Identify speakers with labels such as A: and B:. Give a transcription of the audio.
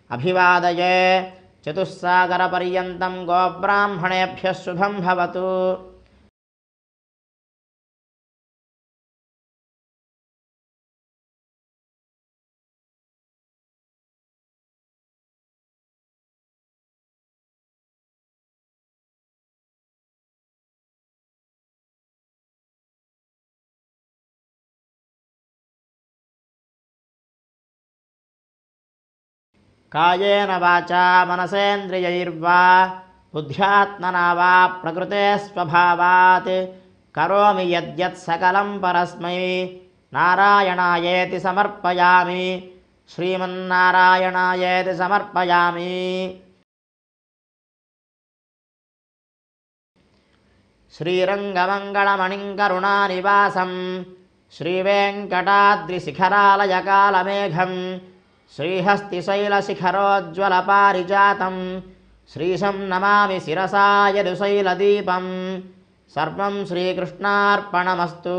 A: अभिवादये चतुस्सागरपर्यन्तं गोब्राह्मणेभ्यः शुभं भवतु। कायेन वाचा मनसेन्द्रियैर्वा बुद्ध्यात्मना वा प्रकृते स्वभावात् करोमि यद्यत् सकलं परस्मै नारायणायेति समर्पयामि। श्रीमन्नारायणायेति समर्पयामि। श्रीरङ्गमङ्गलमणिं करुणानिवासं श्रीवेङ्कटाद्रिशिखरालयकालमेघं श्रीहस्तिशैलशिखरोज्ज्वलपारिजातं श्रीशं नमामि शिरसा यदुशैलदीपं। सर्वं श्रीकृष्णार्पणमस्तु।